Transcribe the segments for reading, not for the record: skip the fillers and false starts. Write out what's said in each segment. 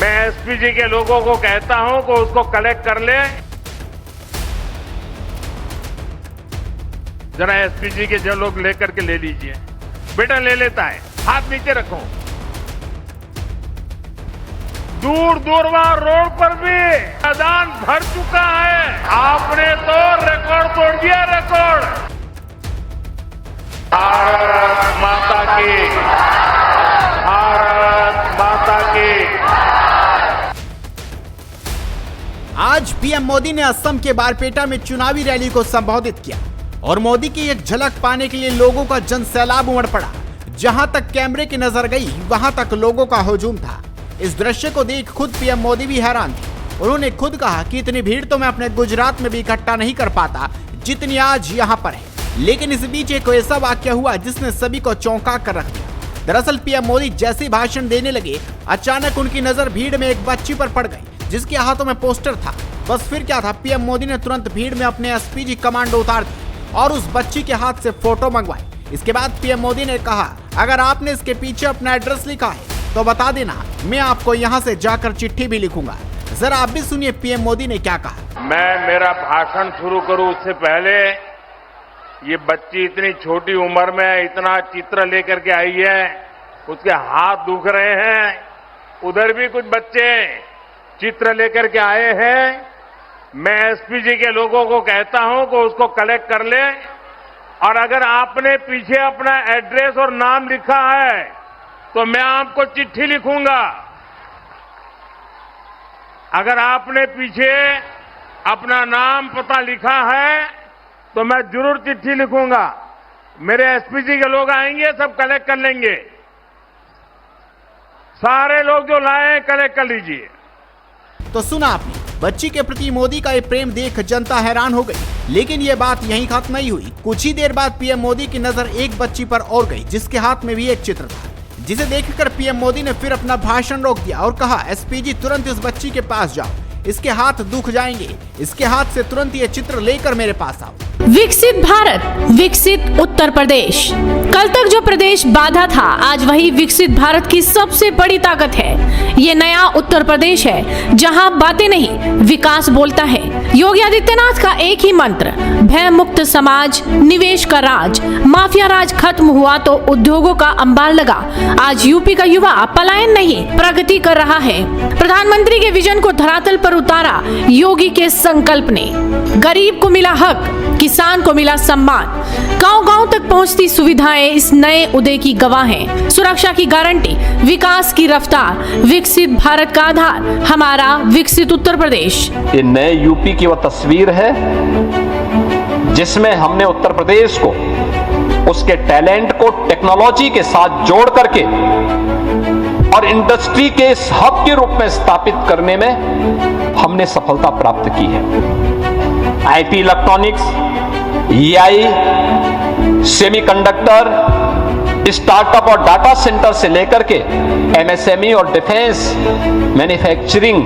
मैं एसपीजी के लोगों को कहता हूं कि उसको कलेक्ट कर ले। जरा एसपीजी के जो लोग लेकर के ले लीजिए। बेटा ले लेता है, हाथ नीचे रखो। दूर दूर वहां रोड पर भी मैदान भर चुका है। आपने तो रिकॉर्ड तोड़ दिया, रिकॉर्ड। भारत माता की, भारत माता की। आज पीएम मोदी ने असम के बारपेटा में चुनावी रैली को संबोधित किया और मोदी की एक झलक पाने के लिए लोगों का जन सैलाब उमड़ पड़ा। जहां तक कैमरे की नजर गई वहां तक लोगों का हुजूम था। इस दृश्य को देख खुद पीएम मोदी भी हैरान थे। उन्होंने खुद कहा कि इतनी भीड़ तो मैं अपने गुजरात में भी इकट्ठा नहीं कर पाता जितनी आज यहाँ पर है। लेकिन इस बीच एक ऐसा वाक्य हुआ जिसने सभी को चौंका कर रख दिया। दरअसल पीएम मोदी जैसे ही भाषण देने लगे, अचानक उनकी नजर भीड़ में एक बच्ची पर पड़ गई जिसके हाथों में पोस्टर था। बस फिर क्या था, पीएम मोदी ने तुरंत भीड़ में अपने एसपीजी कमांडो उतार दिए और उस बच्ची के हाथ से फोटो मंगवाई। इसके बाद पीएम मोदी ने कहा, अगर आपने इसके पीछे अपना एड्रेस लिखा है तो बता देना, मैं आपको यहाँ से जाकर चिट्ठी भी लिखूंगा। जरा आप भी सुनिए पीएम मोदी ने क्या कहा। मैं मेरा भाषण शुरू करूं उससे पहले, ये बच्ची इतनी छोटी उम्र में इतना चित्र लेकर के आई है, उसके हाथ दुख रहे हैं। उधर भी कुछ बच्चे चित्र लेकर के आए हैं। मैं एसपीजी के लोगों को कहता हूं कि उसको कलेक्ट कर ले, और अगर आपने पीछे अपना एड्रेस और नाम लिखा है तो मैं आपको चिट्ठी लिखूंगा। अगर आपने पीछे अपना नाम पता लिखा है तो मैं जरूर चिट्ठी लिखूंगा। मेरे एसपीजी के लोग आएंगे, सब कलेक्ट कर लेंगे। सारे लोग जो लाए कलेक्ट कर लीजिए। तो सुना आपने, बच्ची के प्रति मोदी का ये प्रेम देख जनता हैरान हो गई। लेकिन ये बात यहीं खत्म नहीं हुई। कुछ ही देर बाद पीएम मोदी की नजर एक बच्ची पर और गई जिसके हाथ में भी एक चित्र था, जिसे देखकर पीएम मोदी ने फिर अपना भाषण रोक दिया और कहा, एसपीजी तुरंत इस बच्ची के पास जाओ, इसके हाथ दुख जाएंगे, इसके हाथ से तुरंत ये चित्र लेकर मेरे पास आओ। विकसित भारत, विकसित उत्तर प्रदेश। कल तक जो प्रदेश बाधा था, आज वही विकसित भारत की सबसे बड़ी ताकत है। ये नया उत्तर प्रदेश है जहां बातें नहीं, विकास बोलता है। योगी आदित्यनाथ का एक ही मंत्र, भय मुक्त समाज, निवेश का राज। माफिया राज खत्म हुआ तो उद्योगों का अंबार लगा। आज यूपी का युवा पलायन नहीं, प्रगति कर रहा है। प्रधानमंत्री के विजन को धरातल पर उतारा योगी के संकल्प ने। गरीब को मिला हक, किसान को मिला सम्मान। गांव-गांव तक पहुंचती सुविधाएं इस नए उदय की गवाह हैं। सुरक्षा की गारंटी, विकास की रफ्तार, विकसित भारत का आधार, हमारा विकसित उत्तर प्रदेश। ये नए यूपी की वह तस्वीर है जिसमें हमने उत्तर प्रदेश को, उसके टैलेंट को टेक्नोलॉजी के साथ जोड़ करके और इंडस्ट्री के इस हब के रूप में स्थापित करने में हमने सफलता प्राप्त की है। IT, electronics, AI, semiconductor, startup और डाटा सेंटर से लेकर के एमएसएमई और डिफेंस मैन्युफैक्चरिंग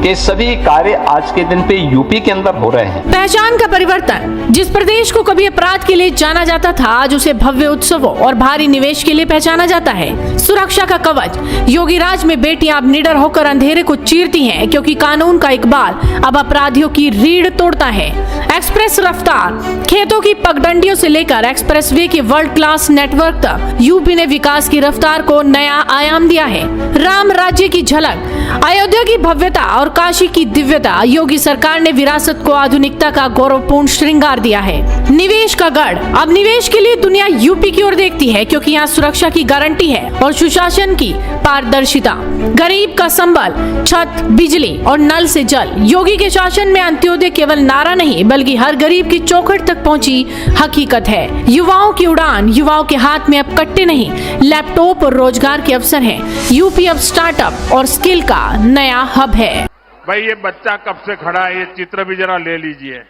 के सभी कार्य आज के दिन पे यूपी के अंदर हो रहे हैं। पहचान का परिवर्तन। जिस प्रदेश को कभी अपराध के लिए जाना जाता था, आज उसे भव्य उत्सवों और भारी निवेश के लिए पहचाना जाता है। सुरक्षा का कवच। योगी राज में बेटियां अब निडर होकर अंधेरे को चीरती हैं, क्योंकि कानून का इकबाल अब अपराधियों की रीढ़ तोड़ता है। एक्सप्रेस रफ्तार। खेतों की पगडंडियों से लेकर एक्सप्रेसवे के वर्ल्ड क्लास नेटवर्क तक यूपी ने विकास की रफ्तार को नया आयाम दिया है। राम राज्य की झलक। अयोध्या की भव्यता और काशी की दिव्यता। योगी सरकार ने विरासत को आधुनिकता का गौरवपूर्ण श्रृंगार दिया है। निवेश का गढ़। अब निवेश के लिए दुनिया यूपी की ओर देखती है, क्योंकि यहाँ सुरक्षा की गारंटी है और सुशासन की पारदर्शिता। गरीब का संबल, छत, बिजली और नल से जल। योगी के शासन में अंत्योदय केवल नारा नहीं, बल्कि हर गरीब की चौखट तक पहुंची हकीकत है। युवाओं की उड़ान। युवाओं के हाथ में अब कट्टे नहीं, लैपटॉप और रोजगार के अवसर हैं। यूपी अब स्टार्टअप और स्किल का नया हब है। भाई ये बच्चा कब से खड़ा है, ये चित्र भी जरा ले लीजिए।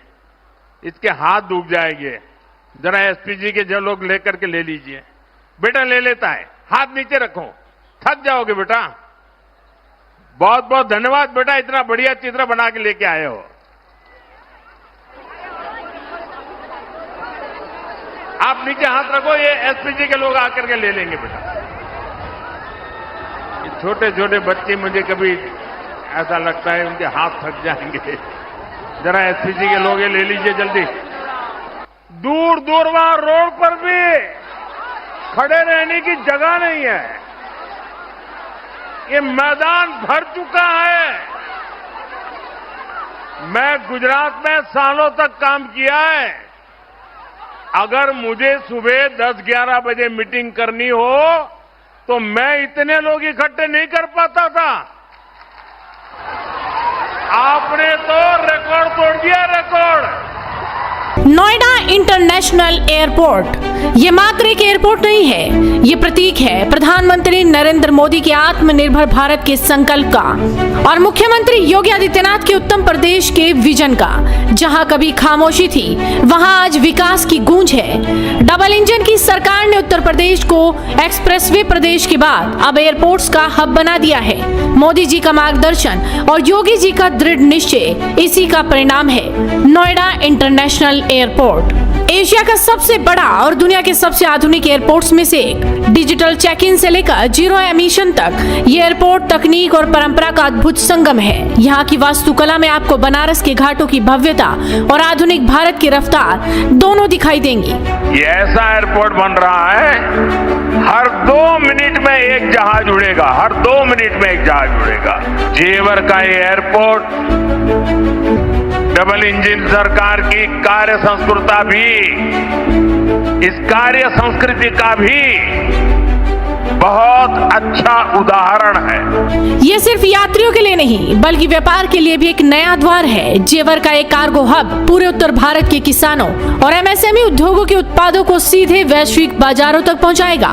इसके हाथ दुख जाएंगे। जरा एसपीजी के जो लोग लेकर के ले लीजिए। बेटा ले लेता है, हाथ नीचे रखो, थक जाओगे बेटा। बहुत बहुत धन्यवाद बेटा, इतना बढ़िया चित्र बना के लेके आए हो। आप नीचे हाथ रखो, ये एसपीजी के लोग आकर के ले लेंगे बेटा। छोटे छोटे बच्चे मुझे कभी ऐसा लगता है उनके हाथ थक जाएंगे। जरा एसपीजी के लोग ये ले लीजिए जल्दी। दूर दूर वहां रोड पर भी खड़े रहने की जगह नहीं है। ये मैदान भर चुका है। मैं गुजरात में सालों तक काम किया है। अगर मुझे सुबह 10-11 बजे मीटिंग करनी हो तो मैं इतने लोग इकट्ठे नहीं कर पाता था। आपने तो रिकॉर्ड तोड़ दिया, रिकॉर्ड। नोएडा इंटरनेशनल एयरपोर्ट ये मात्र एक एयरपोर्ट नहीं है, ये प्रतीक है प्रधानमंत्री नरेंद्र मोदी के आत्मनिर्भर भारत के संकल्प का और मुख्यमंत्री योगी आदित्यनाथ के उत्तम प्रदेश के विजन का। जहां कभी खामोशी थी वहां आज विकास की गूंज है। डबल इंजन की सरकार ने उत्तर प्रदेश को एक्सप्रेसवे प्रदेश के बाद अब एयरपोर्ट्स का हब बना दिया है। मोदी जी का मार्गदर्शन और योगी जी का दृढ़ निश्चय इसी का परिणाम है। नोएडा इंटरनेशनल एयरपोर्ट एशिया का सबसे बड़ा और दुनिया के सबसे आधुनिक एयरपोर्ट्स में से एक। डिजिटल चेक इन से लेकर जीरो एमिशन तक ये एयरपोर्ट तकनीक और परंपरा का अद्भुत संगम है। यहाँ की वास्तुकला में आपको बनारस के घाटों की भव्यता और आधुनिक भारत की रफ्तार दोनों दिखाई देंगी। ये ऐसा एयरपोर्ट बन रहा है, हर 2 मिनट में एक जहाज उड़ेगा, हर 2 मिनट में एक जहाज उड़ेगा। जेवर का ये एयरपोर्ट डबल इंजन सरकार की कार्य संस्कृति भी, इस कार्य संस्कृति का भी बहुत अच्छा उदाहरण है। ये सिर्फ यात्रियों के लिए नहीं बल्कि व्यापार के लिए भी एक नया द्वार है। जेवर का एक कार्गो हब पूरे उत्तर भारत के किसानों और एमएसएमई उद्योगों के उत्पादों को सीधे वैश्विक बाजारों तक पहुंचाएगा।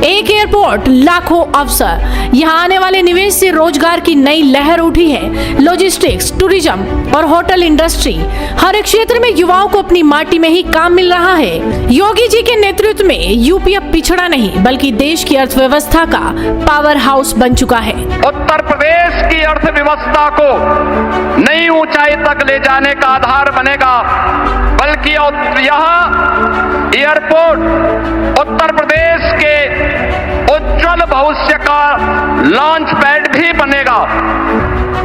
एक एयरपोर्ट लाखों अवसर। यहाँ आने वाले निवेश से रोजगार की नई लहर उठी है। लॉजिस्टिक्स, टूरिज्म और होटल इंडस्ट्री, हर एक क्षेत्र में युवाओं को अपनी माटी में ही काम मिल रहा है। योगी जी के नेतृत्व में यूपी अब पिछड़ा नहीं बल्कि देश की अर्थव्यवस्था का पावर हाउस बन चुका है। उत्तर प्रदेश की अर्थव्यवस्था को नई ऊंचाई तक ले जाने का आधार बनेगा, बल्कि यह एयरपोर्ट उत्तर प्रदेश के उज्जवल भविष्य का लॉन्च पैड भी बनेगा,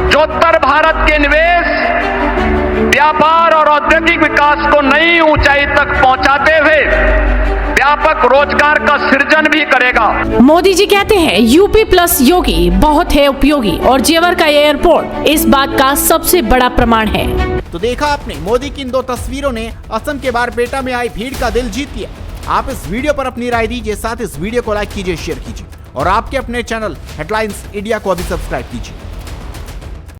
जो उत्तर भारत के निवेश, व्यापार और औद्योगिक विकास को नई ऊंचाई तक पहुंचाते हुए व्यापक रोजगार का सृजन भी करेगा। मोदी जी कहते हैं यूपी प्लस योगी बहुत है उपयोगी और जेवर का एयरपोर्ट इस बात का सबसे बड़ा प्रमाण है। तो देखा आपने, मोदी की इन 2 तस्वीरों ने असम के बारपेटा में आई भीड़ का दिल जीत लिया। आप इस वीडियो पर अपनी राय दीजिए, साथ इस वीडियो को लाइक कीजिए, शेयर कीजिए और आपके अपने चैनल हेडलाइंस इंडिया को अभी सब्सक्राइब कीजिए।